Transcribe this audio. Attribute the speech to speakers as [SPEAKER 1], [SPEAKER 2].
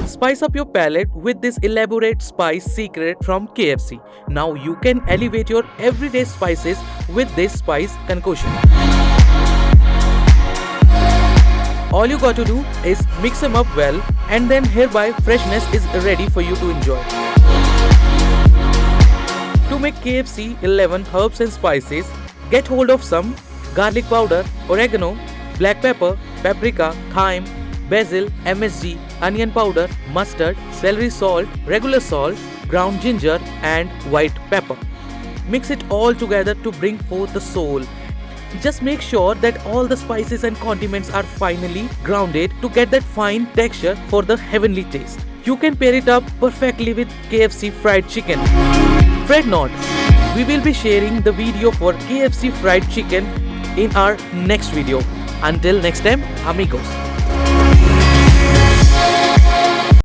[SPEAKER 1] Spice up your palate with this elaborate spice secret from KFC. Now you can elevate your everyday spices with this spice concoction. All you got to do is mix them up well, and then hereby freshness is ready for you to enjoy. To make KFC 11 herbs and spices, get hold of some garlic powder, oregano, black pepper, paprika, thyme, basil, MSG, onion powder, mustard, celery salt, regular salt, ground ginger and white pepper. Mix it all together to bring forth the soul. Just make sure that all the spices and condiments are finely grounded to get that fine texture for the heavenly taste. You can pair it up perfectly with KFC fried chicken. Fret not, we will be sharing the video for KFC fried chicken in our next video. Until next time, amigos.